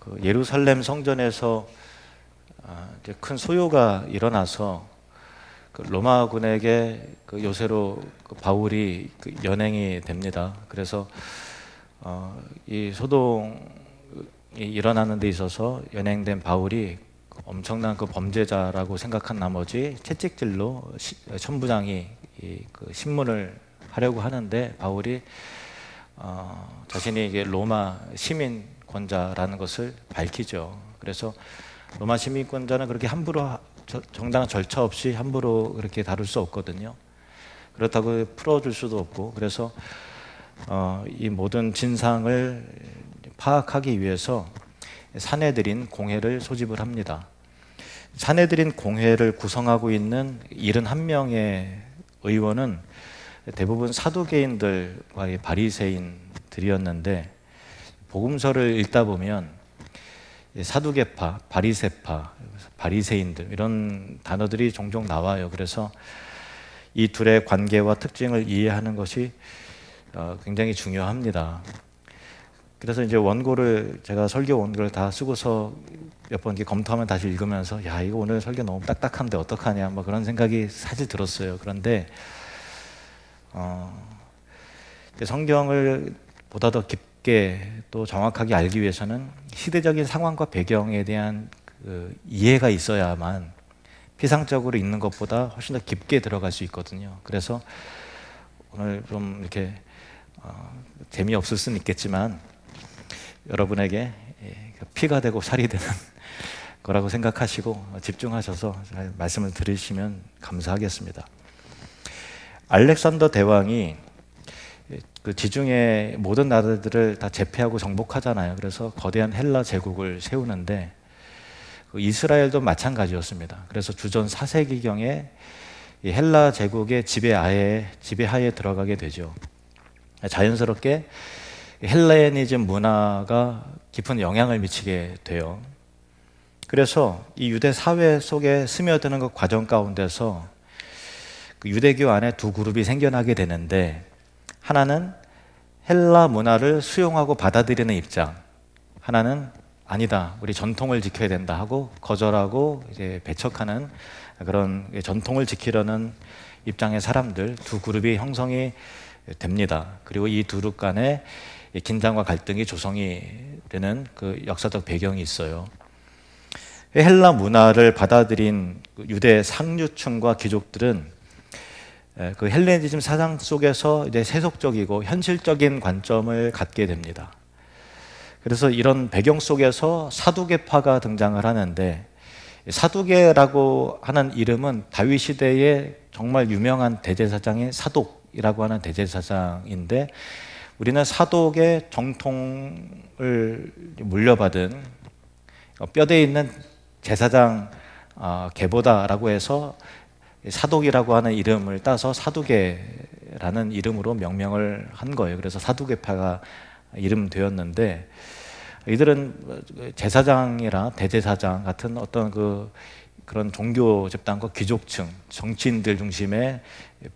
그 예루살렘 성전에서 이제 큰 소요가 일어나서 그 로마군에게 그 요새로 그 바울이 그 연행이 됩니다. 그래서 이 소동이 일어나는 데 있어서 연행된 바울이 엄청난 그 범죄자라고 생각한 나머지 채찍질로 천부장이 그 신문을 하려고 하는데 바울이 자신이 이게 로마 시민권자라는 것을 밝히죠. 그래서 로마 시민권자는 그렇게 함부로 정당한 절차 없이 함부로 그렇게 다룰 수 없거든요. 그렇다고 풀어줄 수도 없고, 그래서 이 모든 진상을 파악하기 위해서 산헤드린 공회를 소집을 합니다. 산헤드린 공회를 구성하고 있는 71명의 의원은 대부분 사두개인들과의 바리새인들이었는데, 복음서를 읽다 보면 사두개파, 바리새파, 바리새인들 이런 단어들이 종종 나와요. 그래서 이 둘의 관계와 특징을 이해하는 것이 굉장히 중요합니다. 그래서 이제 원고를 제가 설교 원고를 다 쓰고서 몇 번 검토하면 다시 읽으면서 야, 이거 오늘 설교 너무 딱딱한데 어떡하냐 뭐 그런 생각이 사실 들었어요. 그런데 성경을 보다 더 깊게 또 정확하게 알기 위해서는 시대적인 상황과 배경에 대한 그 이해가 있어야만 피상적으로 읽는 것보다 훨씬 더 깊게 들어갈 수 있거든요. 그래서 오늘 좀 이렇게 재미없을 수는 있겠지만 여러분에게 피가 되고 살이 되는 거라고 생각하시고 집중하셔서 말씀을 들으시면 감사하겠습니다. 알렉산더 대왕이 그 지중해 모든 나라들을 다 제패하고 정복하잖아요. 그래서 거대한 헬라 제국을 세우는데 이스라엘도 마찬가지였습니다. 그래서 주전 4세기경에 헬라 제국의 지배하에 들어가게 되죠. 자연스럽게 헬레니즘 문화가 깊은 영향을 미치게 돼요. 그래서 이 유대 사회 속에 스며드는 그 과정 가운데서 그 유대교 안에 두 그룹이 생겨나게 되는데, 하나는 헬라 문화를 수용하고 받아들이는 입장, 하나는 아니다, 우리 전통을 지켜야 된다 하고 거절하고 이제 배척하는 그런 전통을 지키려는 입장의 사람들, 두 그룹이 형성이 됩니다. 그리고 이 두 그룹 간에 긴장과 갈등이 조성이 되는 그 역사적 배경이 있어요. 헬라 문화를 받아들인 유대 상류층과 귀족들은 그 헬레니즘 사상 속에서 이제 세속적이고 현실적인 관점을 갖게 됩니다. 그래서 이런 배경 속에서 사두개파가 등장을 하는데, 사두개라고 하는 이름은 다윗 시대에 정말 유명한 대제사장인 사독이라고 하는 대제사장인데, 우리는 사독의 정통을 물려받은 뼈대 있는 제사장 계보다라고 해서 사독이라고 하는 이름을 따서 사두개라는 이름으로 명명을 한 거예요. 그래서 사두개파가 이름 되었는데, 이들은 제사장이나 대제사장 같은 어떤 그런 종교 집단과 귀족층, 정치인들 중심의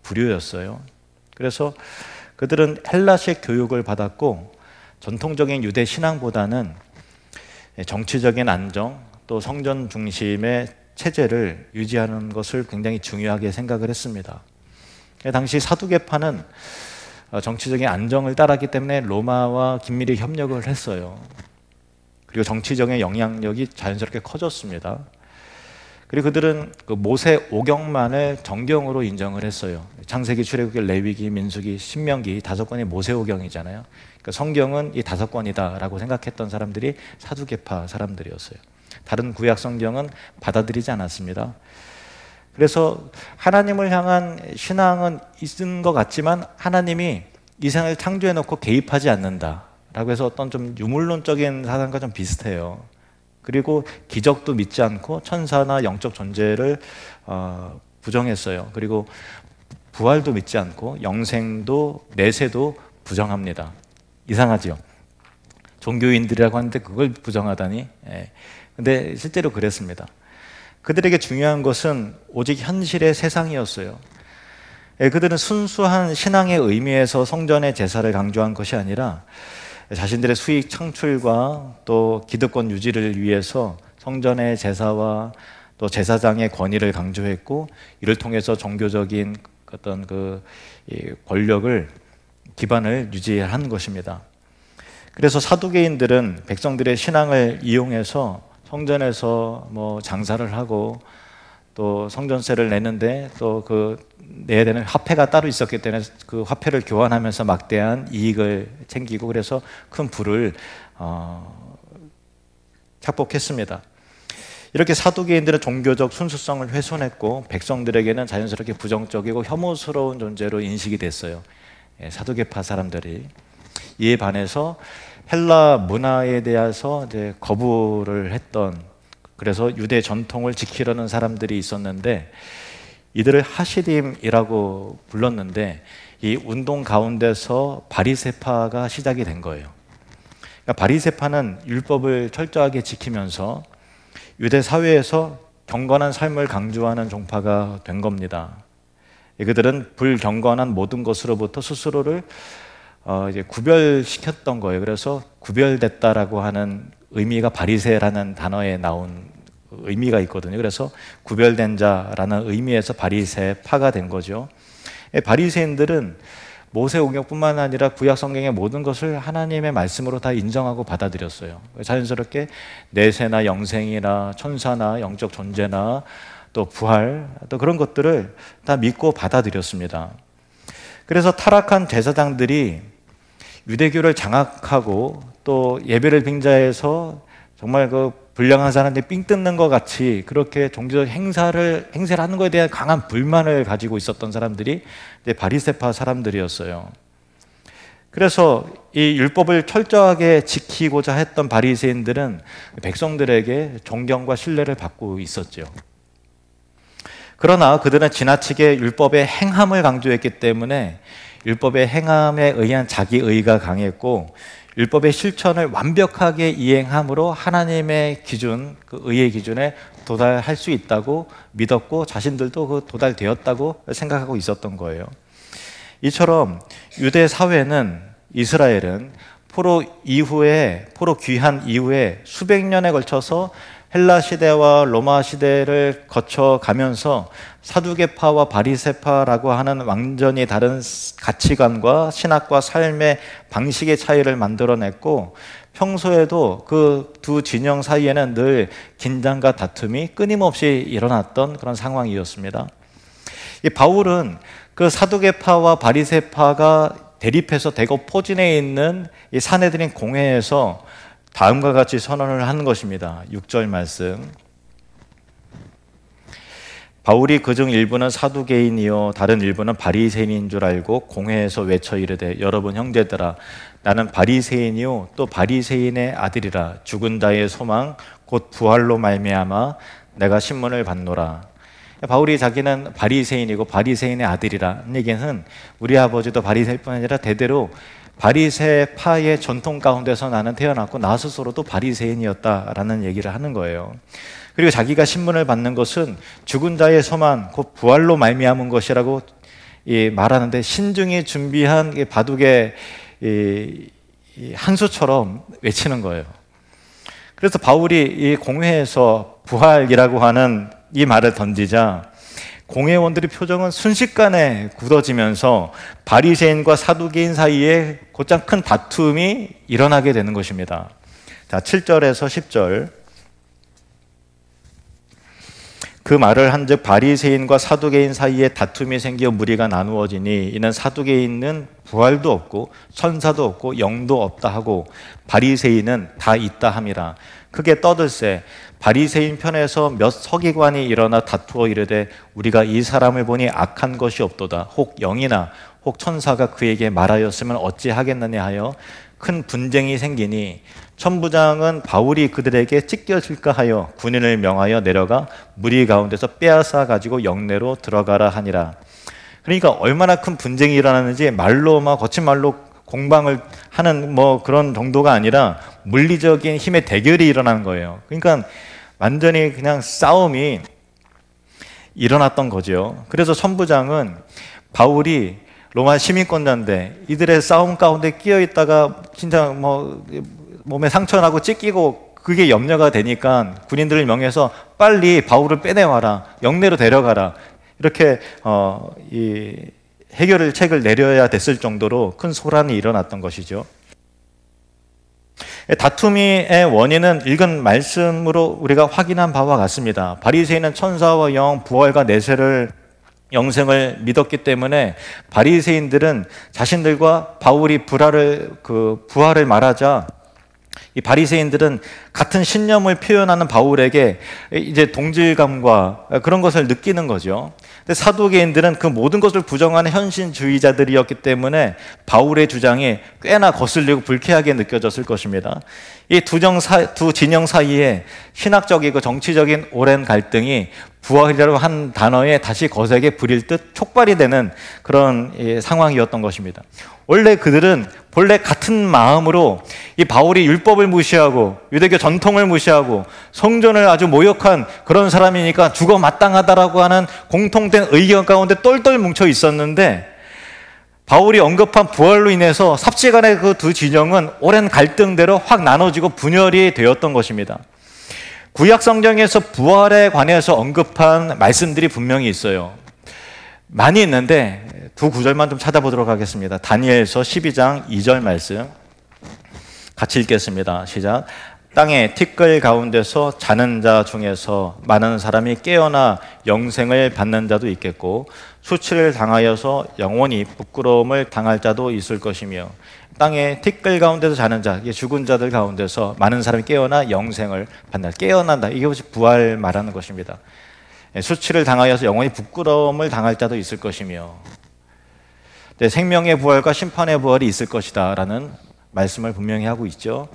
부류였어요. 그래서 그들은 헬라식 교육을 받았고 전통적인 유대 신앙보다는 정치적인 안정, 또 성전 중심의 체제를 유지하는 것을 굉장히 중요하게 생각을 했습니다. 당시 사두개파는 정치적인 안정을 따랐기 때문에 로마와 긴밀히 협력을 했어요. 그리고 정치적인 영향력이 자연스럽게 커졌습니다. 그리고 그들은 그 모세 오경만을 정경으로 인정을 했어요. 창세기, 출애굽기, 레위기, 민수기, 신명기 5권이 모세 오경이잖아요. 그러니까 성경은 이 5권이다라고 생각했던 사람들이 사두개파 사람들이었어요. 다른 구약 성경은 받아들이지 않았습니다. 그래서 하나님을 향한 신앙은 있는 것 같지만 하나님이 이 세상을 창조해 놓고 개입하지 않는다라고 해서 어떤 좀 유물론적인 사상과 좀 비슷해요. 그리고 기적도 믿지 않고 천사나 영적 존재를 부정했어요. 그리고 부활도 믿지 않고 영생도 내세도 부정합니다. 이상하죠? 종교인들이라고 하는데 그걸 부정하다니. 근데 실제로 그랬습니다. 그들에게 중요한 것은 오직 현실의 세상이었어요. 그들은 순수한 신앙의 의미에서 성전의 제사를 강조한 것이 아니라 자신들의 수익 창출과 또 기득권 유지를 위해서 성전의 제사와 또 제사장의 권위를 강조했고, 이를 통해서 종교적인 어떤 권력을 기반을 유지한 것입니다. 그래서 사두개인들은 백성들의 신앙을 이용해서 성전에서 장사를 하고 또 성전세를 내는데 또 내야 되는 화폐가 따로 있었기 때문에 그 화폐를 교환하면서 막대한 이익을 챙기고, 그래서 큰 부를 착복했습니다. 이렇게 사두개인들은 종교적 순수성을 훼손했고 백성들에게는 자연스럽게 부정적이고 혐오스러운 존재로 인식이 됐어요. 사두개파 사람들이. 이에 반해서 헬라 문화에 대해서 이제 거부를 했던, 그래서 유대 전통을 지키려는 사람들이 있었는데 이들을 하시딤이라고 불렀는데, 이 운동 가운데서 바리새파가 시작이 된 거예요. 그러니까 바리새파는 율법을 철저하게 지키면서 유대 사회에서 경건한 삶을 강조하는 종파가 된 겁니다. 그들은 불경건한 모든 것으로부터 스스로를 이제 구별시켰던 거예요. 그래서 구별됐다라고 하는 의미가 바리새라는 단어에 나온 의미가 있거든요. 그래서 구별된 자라는 의미에서 바리새파가 된 거죠. 바리새인들은 모세오경뿐만 아니라 구약 성경의 모든 것을 하나님의 말씀으로 다 인정하고 받아들였어요. 자연스럽게 내세나 영생이나 천사나 영적 존재나 또 부활, 또 그런 것들을 다 믿고 받아들였습니다. 그래서 타락한 제사장들이 유대교를 장악하고 또 예배를 빙자해서 정말 불량한 사람들이 삥 뜯는 것 같이 그렇게 종교적 행세를 하는 것에 대한 강한 불만을 가지고 있었던 사람들이 바리새파 사람들이었어요. 그래서 이 율법을 철저하게 지키고자 했던 바리새인들은 백성들에게 존경과 신뢰를 받고 있었죠. 그러나 그들은 지나치게 율법의 행함을 강조했기 때문에 율법의 행함에 의한 자기의가 강했고, 율법의 실천을 완벽하게 이행함으로 하나님의 기준, 그 의의 기준에 도달할 수 있다고 믿었고 자신들도 도달되었다고 생각하고 있었던 거예요. 이처럼 유대 사회는, 이스라엘은 포로 귀환 이후에 수백 년에 걸쳐서 헬라 시대와 로마 시대를 거쳐가면서 사두개파와 바리새파라고 하는 완전히 다른 가치관과 신학과 삶의 방식의 차이를 만들어냈고, 평소에도 그 두 진영 사이에는 늘 긴장과 다툼이 끊임없이 일어났던 그런 상황이었습니다. 이 바울은 그 사두개파와 바리새파가 대립해서 대거 포진해 있는 이 사내들인 공회에서 다음과 같이 선언을 하는 것입니다. 6절 말씀. 바울이 그중 일부는 사두개인이요 다른 일부는 바리새인인 줄 알고 공회에서 외쳐 이르되, 여러분 형제들아, 나는 바리새인이요 또 바리새인의 아들이라. 죽은 자의 소망 곧 부활로 말미암아 내가 신문을 받노라. 바울이 자기는 바리새인이고 바리새인의 아들이라는 얘기는 우리 아버지도 바리새인뿐 아니라 대대로 바리새파의 전통 가운데서 나는 태어났고 나 스스로도 바리새인이었다라는 얘기를 하는 거예요. 그리고 자기가 신문을 받는 것은 죽은 자의 소망 곧 부활로 말미암은 것이라고 말하는데, 신중히 준비한 바둑의 한 수처럼 외치는 거예요. 그래서 바울이 이 공회에서 부활이라고 하는 이 말을 던지자 공회원들의 표정은 순식간에 굳어지면서 바리새인과 사두개인 사이에 곧장 큰 다툼이 일어나게 되는 것입니다. 자, 7절에서 10절. 그 말을 한즉 바리새인과 사두개인 사이에 다툼이 생겨 무리가 나누어지니, 이는 사두개인은 부활도 없고 천사도 없고 영도 없다 하고 바리새인은 다 있다 함이라. 크게 떠들세 바리새인 편에서 몇 서기관이 일어나 다투어 이르되, 우리가 이 사람을 보니 악한 것이 없도다. 혹 영이나 혹 천사가 그에게 말하였으면 어찌하겠느냐 하여 큰 분쟁이 생기니, 천부장은 바울이 그들에게 찢겨질까 하여 군인을 명하여 내려가 무리 가운데서 빼앗아 가지고 영내로 들어가라 하니라. 그러니까 얼마나 큰 분쟁이 일어나는지 말로 거친 말로 공방을 하는 그런 정도가 아니라 물리적인 힘의 대결이 일어나는 거예요. 그러니까 완전히 그냥 싸움이 일어났던 거죠. 그래서 천부장은 바울이 로마 시민권자인데 이들의 싸움 가운데 끼어 있다가 진짜 뭐 몸에 상처나고 찢기고 그게 염려가 되니까 군인들을 명해서 빨리 바울을 빼내와라, 영내로 데려가라, 이렇게 이 해결을 책을 내려야 됐을 정도로 큰 소란이 일어났던 것이죠. 다툼의 원인은 읽은 말씀으로 우리가 확인한 바와 같습니다. 바리새인은 천사와 영, 부활과 내세를 영생을 믿었기 때문에 바리새인들은 자신들과 바울이 부활을 말하자 이 바리새인들은 같은 신념을 표현하는 바울에게 이제 동질감과 그런 것을 느끼는 거죠. 근데 사두개인들은 그 모든 것을 부정하는 현신주의자들이었기 때문에 바울의 주장이 꽤나 거슬리고 불쾌하게 느껴졌을 것입니다. 이 두 진영 사이에 신학적이고 정치적인 오랜 갈등이 부활이라고 한 단어에 다시 거세게 부릴 듯 촉발이 되는 그런 상황이었던 것입니다. 원래 그들은 본래 같은 마음으로 이 바울이 율법을 무시하고 유대교 전통을 무시하고 성전을 아주 모욕한 그런 사람이니까 죽어 마땅하다라고 하는 공통된 의견 가운데 똘똘 뭉쳐 있었는데, 바울이 언급한 부활로 인해서 삽시간에 그 두 진영은 오랜 갈등대로 확 나눠지고 분열이 되었던 것입니다. 구약 성경에서 부활에 관해서 언급한 말씀들이 분명히 있어요. 많이 있는데 두 구절만 좀 찾아보도록 하겠습니다. 다니엘서 12장 2절 말씀 같이 읽겠습니다. 시작. 땅의 티끌 가운데서 자는 자 중에서 많은 사람이 깨어나 영생을 받는 자도 있겠고 수치를 당하여서 영원히 부끄러움을 당할 자도 있을 것이며, 땅의 티끌 가운데서 자는 자, 죽은 자들 가운데서 많은 사람이 깨어나 영생을 받는다. 깨어난다. 이게 부활 말하는 것입니다. 수치를 당하여서 영원히 부끄러움을 당할 자도 있을 것이며, 생명의 부활과 심판의 부활이 있을 것이다 라는 말씀을 분명히 하고 있죠.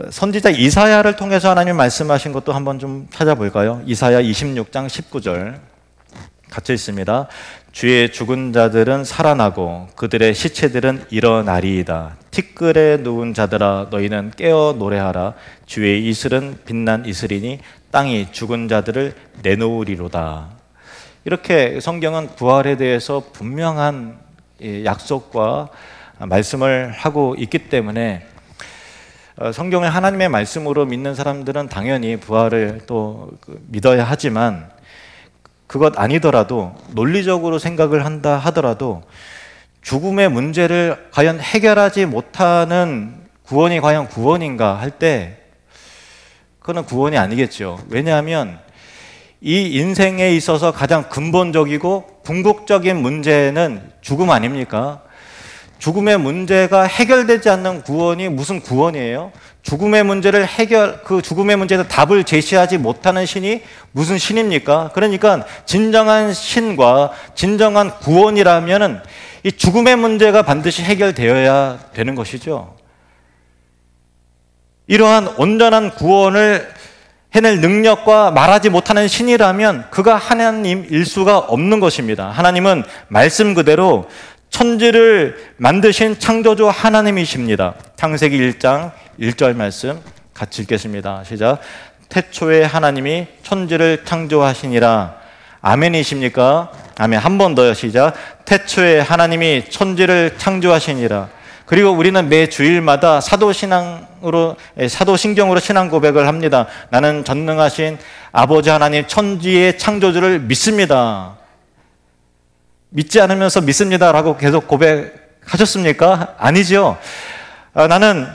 선지자 이사야를 통해서 하나님 말씀하신 것도 한번 좀 찾아볼까요? 이사야 26장 19절 같이 있습니다. 주의 죽은 자들은 살아나고 그들의 시체들은 일어나리이다. 티끌에 누운 자들아 너희는 깨어 노래하라. 주의 이슬은 빛난 이슬이니 땅이 죽은 자들을 내놓으리로다. 이렇게 성경은 부활에 대해서 분명한 약속과 말씀을 하고 있기 때문에 성경을 하나님의 말씀으로 믿는 사람들은 당연히 부활을 또 믿어야 하지만, 그것 아니더라도 논리적으로 생각을 한다 하더라도 죽음의 문제를 과연 해결하지 못하는 구원이 과연 구원인가 할 때 그건 구원이 아니겠죠. 왜냐하면 이 인생에 있어서 가장 근본적이고 궁극적인 문제는 죽음 아닙니까? 죽음의 문제가 해결되지 않는 구원이 무슨 구원이에요? 죽음의 문제를 그 죽음의 문제에 답을 제시하지 못하는 신이 무슨 신입니까? 그러니까 진정한 신과 진정한 구원이라면은 이 죽음의 문제가 반드시 해결되어야 되는 것이죠. 이러한 온전한 구원을 해낼 능력과 말하지 못하는 신이라면 그가 하나님일 수가 없는 것입니다. 하나님은 말씀 그대로 천지를 만드신 창조주 하나님이십니다. 창세기 1장 1절 말씀 같이 읽겠습니다. 시작. 태초에 하나님이 천지를 창조하시니라. 아멘이십니까? 아멘. 한 번 더요. 시작. 태초에 하나님이 천지를 창조하시니라. 그리고 우리는 매 주일마다 사도신경으로 신앙 고백을 합니다. 나는 전능하신 아버지 하나님 천지의 창조주를 믿습니다. 믿지 않으면서 믿습니다라고 계속 고백하셨습니까? 아니죠. 나는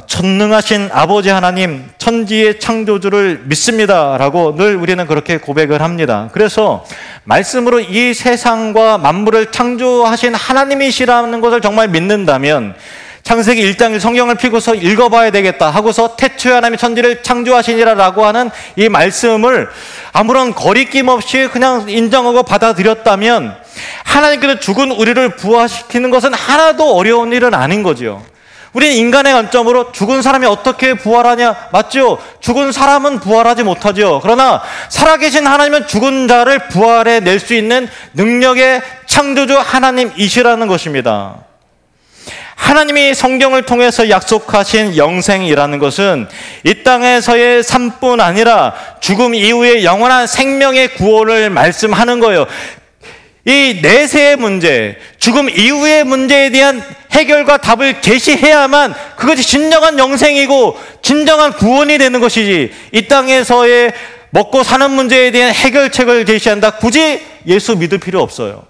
전능하신 아버지 하나님 천지의 창조주를 믿습니다라고 늘 우리는 그렇게 고백을 합니다. 그래서 말씀으로 이 세상과 만물을 창조하신 하나님이시라는 것을 정말 믿는다면 창세기 1장 성경을 펴고서 읽어봐야 되겠다 하고서 태초에 하나님이 천지를 창조하시니라라고 하는 이 말씀을 아무런 거리낌 없이 그냥 인정하고 받아들였다면 하나님께서 죽은 우리를 부활시키는 것은 하나도 어려운 일은 아닌 거죠. 우리는 인간의 관점으로 죽은 사람이 어떻게 부활하냐? 맞죠? 죽은 사람은 부활하지 못하죠. 그러나 살아계신 하나님은 죽은 자를 부활해 낼 수 있는 능력의 창조주 하나님이시라는 것입니다. 하나님이 성경을 통해서 약속하신 영생이라는 것은 이 땅에서의 삶뿐 아니라 죽음 이후의 영원한 생명의 구원을 말씀하는 거예요. 이 내세의 문제, 죽음 이후의 문제에 대한 해결과 답을 제시해야만 그것이 진정한 영생이고 진정한 구원이 되는 것이지, 이 땅에서의 먹고 사는 문제에 대한 해결책을 제시한다? 굳이 예수 믿을 필요 없어요.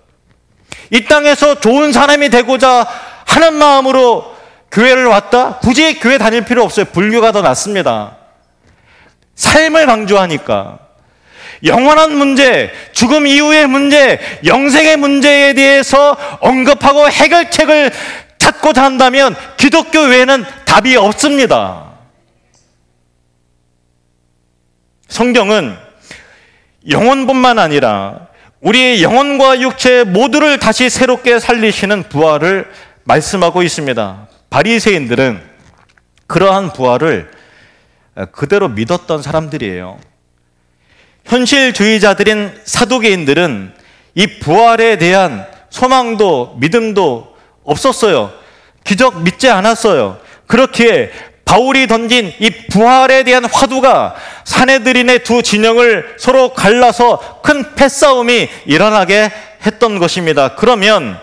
이 땅에서 좋은 사람이 되고자 하는 마음으로 교회를 왔다? 굳이 교회 다닐 필요 없어요. 불교가 더 낫습니다. 삶을 강조하니까. 영원한 문제, 죽음 이후의 문제, 영생의 문제에 대해서 언급하고 해결책을 찾고자 한다면 기독교 외에는 답이 없습니다. 성경은 영혼뿐만 아니라 우리의 영혼과 육체 모두를 다시 새롭게 살리시는 부활을 말씀하고 있습니다. 바리새인들은 그러한 부활을 그대로 믿었던 사람들이에요. 현실주의자들인 사두개인들은 이 부활에 대한 소망도 믿음도 없었어요. 기적 믿지 않았어요. 그렇기에 바울이 던진 이 부활에 대한 화두가 사내들인의 두 진영을 서로 갈라서 큰 패싸움이 일어나게 했던 것입니다. 그러면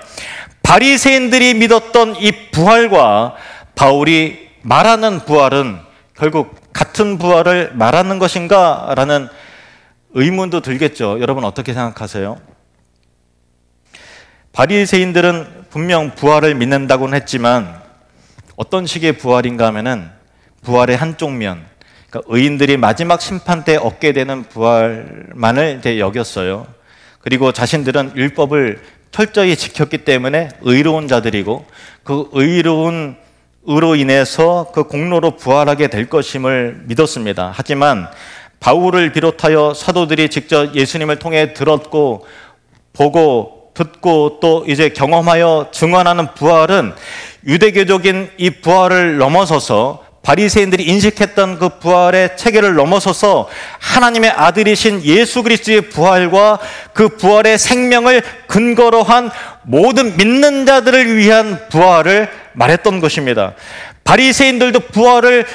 바리새인들이 믿었던 이 부활과 바울이 말하는 부활은 결국 같은 부활을 말하는 것인가? 라는 의문도 들겠죠. 여러분 어떻게 생각하세요? 바리새인들은 분명 부활을 믿는다고는 했지만 어떤 식의 부활인가 하면은 부활의 한쪽 면, 그러니까 의인들이 마지막 심판 때 얻게 되는 부활만을 이제 여겼어요. 그리고 자신들은 율법을 철저히 지켰기 때문에 의로운 자들이고 그 의로운으로 인해서 그 공로로 부활하게 될 것임을 믿었습니다. 하지만 바울을 비롯하여 사도들이 직접 예수님을 통해 들었고 보고 듣고 또 이제 경험하여 증언하는 부활은 유대교적인 이 부활을 넘어서서 바리새인들이 인식했던 그 부활의 체계를 넘어서서 하나님의 아들이신 예수 그리스도의 부활과 그 부활의 생명을 근거로 한 모든 믿는 자들을 위한 부활을 말했던 것입니다. 바리새인들도 부활을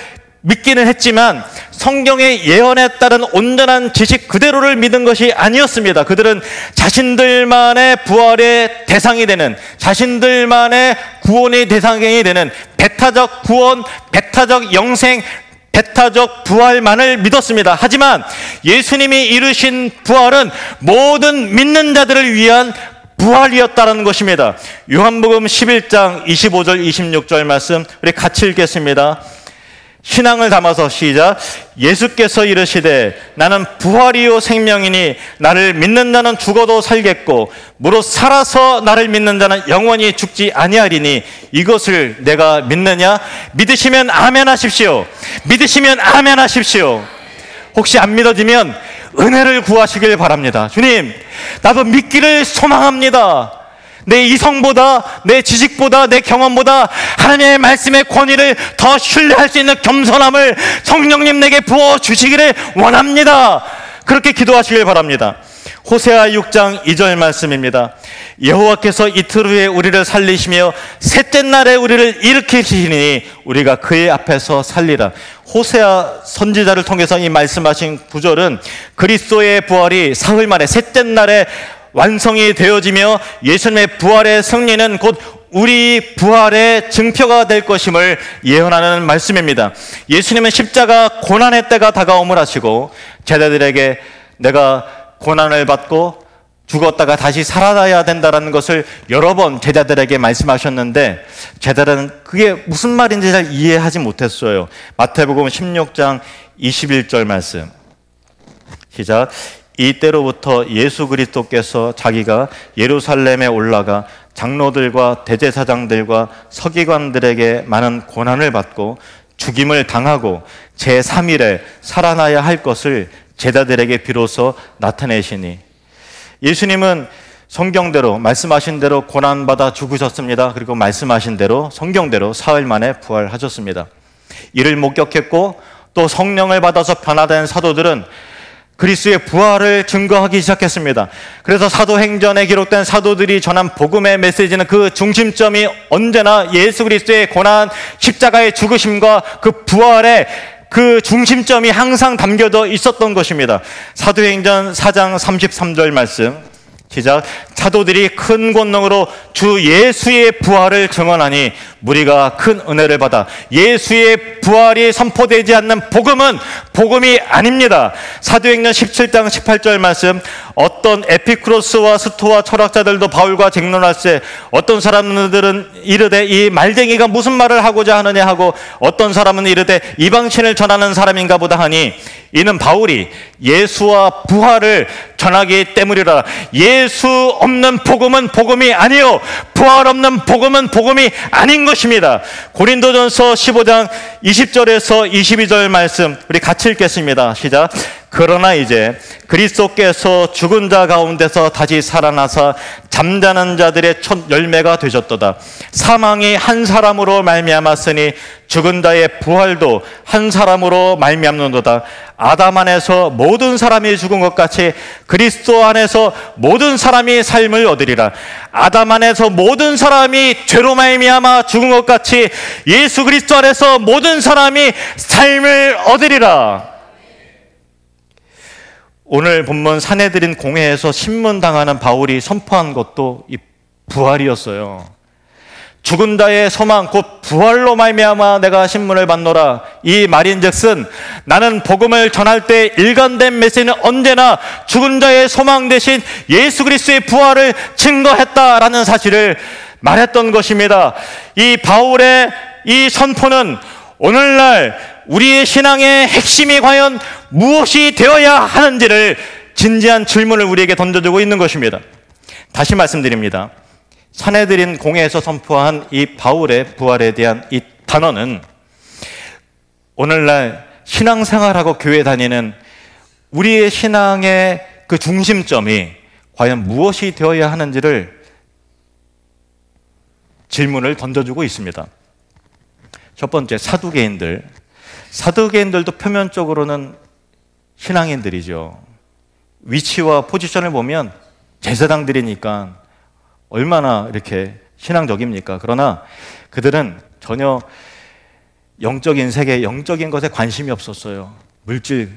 믿기는 했지만 성경의 예언에 따른 온전한 지식 그대로를 믿은 것이 아니었습니다. 그들은 자신들만의 부활의 대상이 되는, 자신들만의 구원의 대상이 되는 배타적 구원, 배타적 영생, 배타적 부활만을 믿었습니다. 하지만 예수님이 이루신 부활은 모든 믿는 자들을 위한 부활이었다는 것입니다. 요한복음 11장 25절 26절 말씀 우리 같이 읽겠습니다. 신앙을 담아서 시작. 예수께서 이르시되 나는 부활이요 생명이니 나를 믿는 자는 죽어도 살겠고 무릇 살아서 나를 믿는 자는 영원히 죽지 아니하리니 이것을 내가 믿느냐? 믿으시면 아멘 하십시오. 믿으시면 아멘 하십시오. 혹시 안 믿어지면 은혜를 구하시길 바랍니다. 주님, 나도 믿기를 소망합니다. 내 이성보다, 내 지식보다, 내 경험보다 하나님의 말씀의 권위를 더 신뢰할 수 있는 겸손함을 성령님 내게 부어주시기를 원합니다. 그렇게 기도하시길 바랍니다. 호세아 6장 2절 말씀입니다. 여호와께서 이틀 후에 우리를 살리시며 셋째 날에 우리를 일으키시니 우리가 그의 앞에서 살리라. 호세아 선지자를 통해서 이 말씀하신 구절은 그리스도의 부활이 사흘 만에 셋째 날에 완성이 되어지며 예수님의 부활의 승리는 곧 우리 부활의 증표가 될 것임을 예언하는 말씀입니다. 예수님은 십자가 고난의 때가 다가옴을 하시고 제자들에게 내가 고난을 받고 죽었다가 다시 살아나야 된다는 것을 여러 번 제자들에게 말씀하셨는데 제자들은 그게 무슨 말인지 잘 이해하지 못했어요. 마태복음 16장 21절 말씀 시작. 이때로부터 예수 그리스도께서 자기가 예루살렘에 올라가 장로들과 대제사장들과 서기관들에게 많은 고난을 받고 죽임을 당하고 제3일에 살아나야 할 것을 제자들에게 비로소 나타내시니 예수님은 성경대로 말씀하신 대로 고난받아 죽으셨습니다. 그리고 말씀하신 대로 성경대로 사흘 만에 부활하셨습니다. 이를 목격했고 또 성령을 받아서 변화된 사도들은 그리스도의 부활을 증거하기 시작했습니다. 그래서 사도행전에 기록된 사도들이 전한 복음의 메시지는 그 중심점이 언제나 예수 그리스도의 고난, 십자가의 죽으심과 그 부활의 그 중심점이 항상 담겨져 있었던 것입니다. 사도행전 4장 33절 말씀 시작. 사도들이 큰 권능으로 주 예수의 부활을 증언하니 무리가 큰 은혜를 받아. 예수의 부활이 선포되지 않는 복음은 복음이 아닙니다. 사도행전 17장 18절 말씀, 어떤 에피쿠로스와 스토아 철학자들도 바울과 쟁론할 때 어떤 사람들은 이르되 이 말쟁이가 무슨 말을 하고자 하느냐 하고, 어떤 사람은 이르되 이방신을 전하는 사람인가 보다 하니, 이는 바울이 예수와 부활을 전하기 때문이라. 예수 없는 복음은 복음이 아니요, 부활 없는 복음은 복음이 아닌 것입니다. 고린도전서 15장 20절에서 22절 말씀 우리 같이 읽겠습니다. 시작. 그러나 이제 그리스도께서 죽은 자 가운데서 다시 살아나사 잠자는 자들의 첫 열매가 되셨도다. 사망이 한 사람으로 말미암았으니 죽은 자의 부활도 한 사람으로 말미암는도다. 아담 안에서 모든 사람이 죽은 것 같이 그리스도 안에서 모든 사람이 삶을 얻으리라. 아담 안에서 모든 사람이 죄로 말미암아 죽은 것 같이 예수 그리스도 안에서 모든 사람이 삶을 얻으리라. 오늘 본문 사내들인 공회에서 신문당하는 바울이 선포한 것도 이 부활이었어요. 죽은 자의 소망 곧 부활로 말미암아 내가 신문을 받노라. 이 말인즉슨 나는 복음을 전할 때 일관된 메시지는 언제나 죽은 자의 소망 대신 예수 그리스도의 부활을 증거했다라는 사실을 말했던 것입니다. 이 바울의 이 선포는 오늘날 우리의 신앙의 핵심이 과연 무엇이 되어야 하는지를 진지한 질문을 우리에게 던져주고 있는 것입니다. 다시 말씀드립니다. 사내들인 공회에서 선포한 이 바울의 부활에 대한 이 단어는 오늘날 신앙생활하고 교회 다니는 우리의 신앙의 그 중심점이 과연 무엇이 되어야 하는지를 질문을 던져주고 있습니다. 첫 번째, 사두개인들도 표면적으로는 신앙인들이죠. 위치와 포지션을 보면 제사장들이니까 얼마나 이렇게 신앙적입니까? 그러나 그들은 전혀 영적인 세계, 영적인 것에 관심이 없었어요. 물질,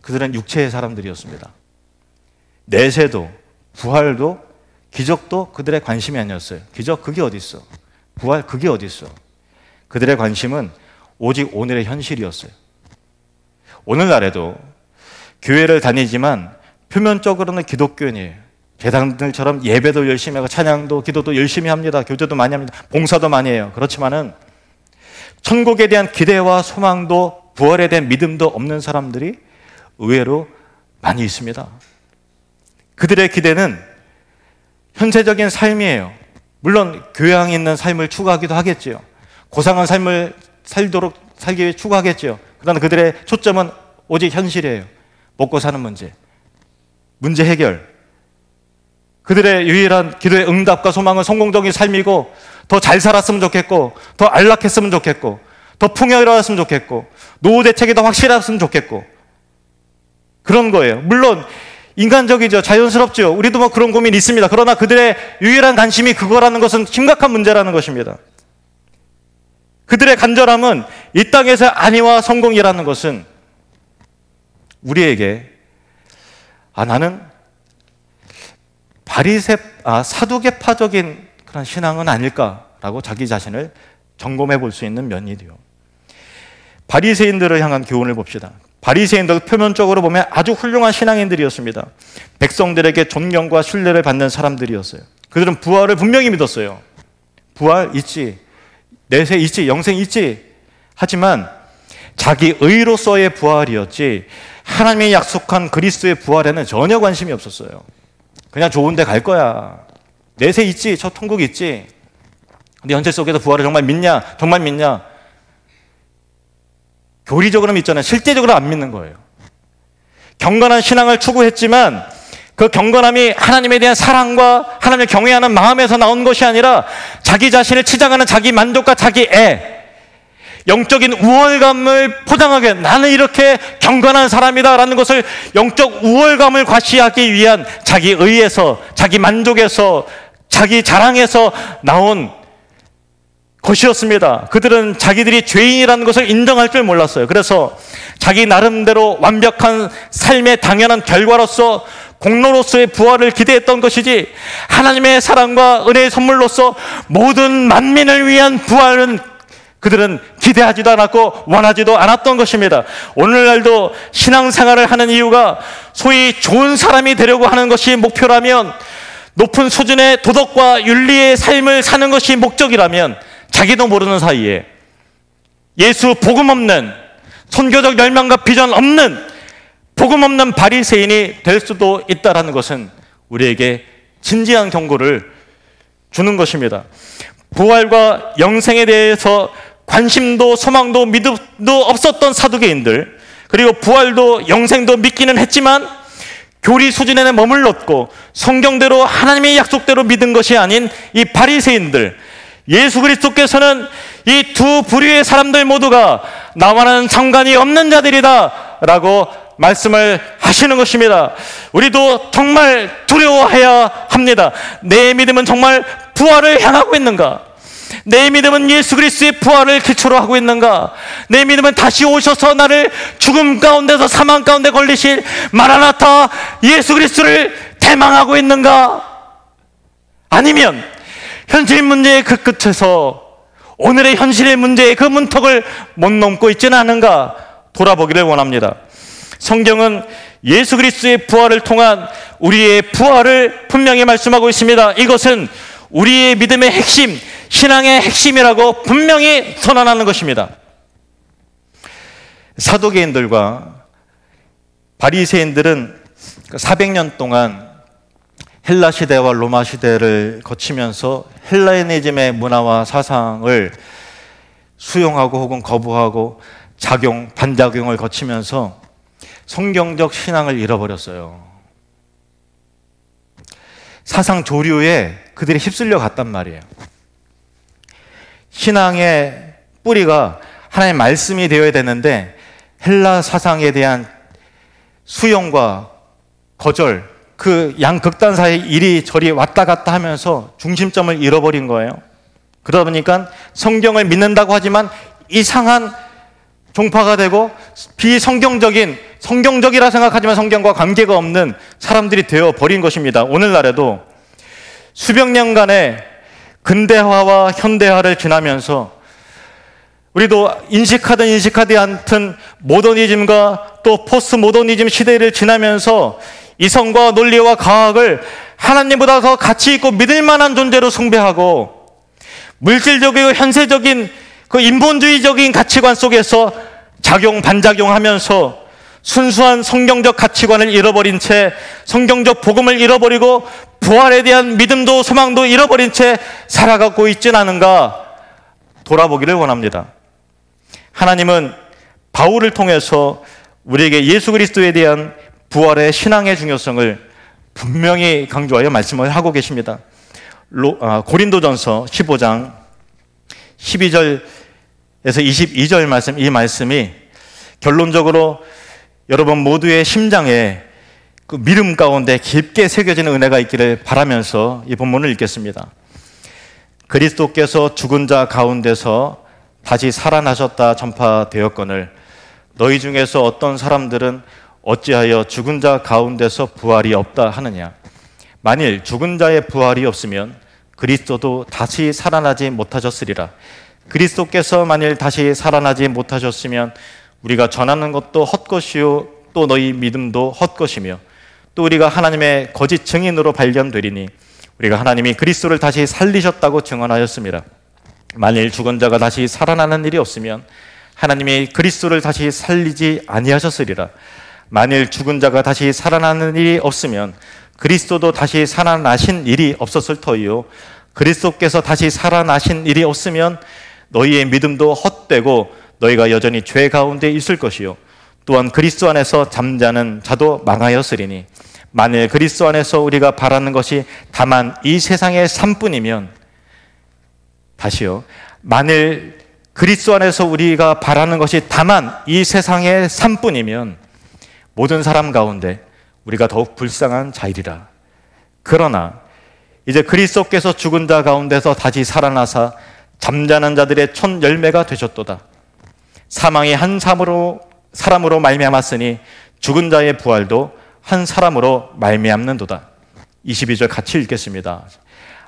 그들은 육체의 사람들이었습니다. 내세도, 부활도, 기적도 그들의 관심이 아니었어요. 기적, 그게 어디 있어? 부활, 그게 어디 있어? 그들의 관심은 오직 오늘의 현실이었어요. 오늘날에도 교회를 다니지만 표면적으로는 기독교인이에요. 제사장들처럼 예배도 열심히 하고 찬양도 기도도 열심히 합니다. 교제도 많이 합니다. 봉사도 많이 해요. 그렇지만은 천국에 대한 기대와 소망도 부활에 대한 믿음도 없는 사람들이 의외로 많이 있습니다. 그들의 기대는 현세적인 삶이에요. 물론 교양 있는 삶을 추구하기도 하겠지요. 고상한 삶을 살기 위해 추구하겠죠. 그러나 그들의 초점은 오직 현실이에요. 먹고 사는 문제 해결. 그들의 유일한 기도의 응답과 소망은 성공적인 삶이고, 더 잘 살았으면 좋겠고, 더 안락했으면 좋겠고, 더 풍요로웠으면 좋겠고, 노후 대책이 더 확실했으면 좋겠고, 그런 거예요. 물론 인간적이죠. 자연스럽죠. 우리도 뭐 그런 고민이 있습니다. 그러나 그들의 유일한 관심이 그거라는 것은 심각한 문제라는 것입니다. 그들의 간절함은 이 땅에서 안위와 성공이라는 것은 우리에게 나는 사두개파적인 그런 신앙은 아닐까라고 자기 자신을 점검해 볼 수 있는 면이 돼요. 바리새인들을 향한 교훈을 봅시다. 바리새인들 표면적으로 보면 아주 훌륭한 신앙인들이었습니다. 백성들에게 존경과 신뢰를 받는 사람들이었어요. 그들은 부활을 분명히 믿었어요. 부활 있지, 내세 있지, 영생 있지. 하지만 자기 의로서의 부활이었지 하나님이 약속한 그리스도의 부활에는 전혀 관심이 없었어요. 그냥 좋은 데 갈 거야. 내세 있지, 저 천국 있지. 근데 현실 속에서 부활을 정말 믿냐? 정말 믿냐? 교리적으로 믿잖아요. 실제적으로 안 믿는 거예요. 경건한 신앙을 추구했지만 그 경건함이 하나님에 대한 사랑과 하나님을 경외하는 마음에서 나온 것이 아니라 자기 자신을 치장하는 자기 만족과 자기 영적인 우월감을 포장하게, 나는 이렇게 경건한 사람이다라는 것을, 영적 우월감을 과시하기 위한 자기 의에서, 자기 만족에서, 자기 자랑에서 나온 것이었습니다. 그들은 자기들이 죄인이라는 것을 인정할 줄 몰랐어요. 그래서 자기 나름대로 완벽한 삶의 당연한 결과로서 공로로서의 부활을 기대했던 것이지 하나님의 사랑과 은혜의 선물로서 모든 만민을 위한 부활은 그들은 기대하지도 않았고 원하지도 않았던 것입니다. 오늘날도 신앙생활을 하는 이유가 소위 좋은 사람이 되려고 하는 것이 목표라면, 높은 수준의 도덕과 윤리의 삶을 사는 것이 목적이라면, 자기도 모르는 사이에 예수 복음 없는, 선교적 열망과 비전 없는, 복음 없는 바리새인이 될 수도 있다는 것은 우리에게 진지한 경고를 주는 것입니다. 부활과 영생에 대해서 관심도 소망도 믿음도 없었던 사두개인들, 그리고 부활도 영생도 믿기는 했지만 교리 수준에는 머물렀고 성경대로 하나님의 약속대로 믿은 것이 아닌 이 바리새인들, 예수 그리스도께서는 이 두 부류의 사람들 모두가 나와는 상관이 없는 자들이다 라고 말씀을 하시는 것입니다. 우리도 정말 두려워해야 합니다. 내 믿음은 정말 부활을 향하고 있는가? 내 믿음은 예수 그리스도의 부활을 기초로 하고 있는가? 내 믿음은 다시 오셔서 나를 죽음 가운데서 사망 가운데 걸리실 마라나타 예수 그리스도를 대망하고 있는가? 아니면 현실 문제의 그 끝에서 오늘의 현실의 문제의 그 문턱을 못 넘고 있지는 않은가 돌아보기를 원합니다. 성경은 예수 그리스도의 부활을 통한 우리의 부활을 분명히 말씀하고 있습니다. 이것은 우리의 믿음의 핵심, 신앙의 핵심이라고 분명히 선언하는 것입니다. 사두개인들과 바리새인들은 400년 동안 헬라 시대와 로마 시대를 거치면서 헬라니즘의 문화와 사상을 수용하고 혹은 거부하고 작용, 반작용을 거치면서 성경적 신앙을 잃어버렸어요. 사상 조류에 그들이 휩쓸려 갔단 말이에요. 신앙의 뿌리가 하나님의 말씀이 되어야 되는데 헬라 사상에 대한 수용과 거절, 그 양극단 사이 이리저리 왔다 갔다 하면서 중심점을 잃어버린 거예요. 그러다 보니까 성경을 믿는다고 하지만 이상한 종파가 되고 비성경적인, 성경적이라 생각하지만 성경과 관계가 없는 사람들이 되어버린 것입니다. 오늘날에도 수백 년간의 근대화와 현대화를 지나면서 우리도 인식하든 인식하지 않든 모더니즘과 또 포스트 모더니즘 시대를 지나면서 이성과 논리와 과학을 하나님보다 더 가치 있고 믿을 만한 존재로 숭배하고 물질적이고 현세적인 그 인본주의적인 가치관 속에서 작용, 반작용하면서 순수한 성경적 가치관을 잃어버린 채 성경적 복음을 잃어버리고 부활에 대한 믿음도 소망도 잃어버린 채 살아가고 있진 않은가 돌아보기를 원합니다. 하나님은 바울을 통해서 우리에게 예수 그리스도에 대한 부활의 신앙의 중요성을 분명히 강조하여 말씀을 하고 계십니다. 고린도전서 15장 12절에서 22절 말씀, 이 말씀이 결론적으로 여러분 모두의 심장에 그 믿음 가운데 깊게 새겨지는 은혜가 있기를 바라면서 이 본문을 읽겠습니다. 그리스도께서 죽은 자 가운데서 다시 살아나셨다 전파되었거늘 너희 중에서 어떤 사람들은 어찌하여 죽은 자 가운데서 부활이 없다 하느냐? 만일 죽은 자의 부활이 없으면 그리스도도 다시 살아나지 못하셨으리라. 그리스도께서 만일 다시 살아나지 못하셨으면 우리가 전하는 것도 헛것이요 또 너희 믿음도 헛것이며 또 우리가 하나님의 거짓 증인으로 발견되리니 우리가 하나님이 그리스도를 다시 살리셨다고 증언하였습니다. 만일 죽은 자가 다시 살아나는 일이 없으면 하나님이 그리스도를 다시 살리지 아니하셨으리라. 만일 죽은 자가 다시 살아나는 일이 없으면 그리스도도 다시 살아나신 일이 없었을 터이요 그리스도께서 다시 살아나신 일이 없으면 너희의 믿음도 헛되고 너희가 여전히 죄 가운데 있을 것이요 또한 그리스도 안에서 잠자는 자도 망하였으리니 만일 그리스도 안에서 우리가 바라는 것이 다만 이 세상의 삶뿐이면 다시요 만일 그리스도 안에서 우리가 바라는 것이 다만 이 세상의 삶뿐이면 모든 사람 가운데 우리가 더욱 불쌍한 자이리라. 그러나 이제 그리스도께서 죽은 자 가운데서 다시 살아나사 잠자는 자들의 첫 열매가 되셨도다. 사망이 한 사람으로 말미암았으니 죽은 자의 부활도 한 사람으로 말미암는도다. 22절 같이 읽겠습니다.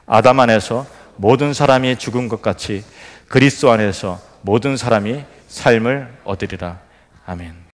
아담 안에서 모든 사람이 죽은 것 같이 그리스도 안에서 모든 사람이 삶을 얻으리라. 아멘.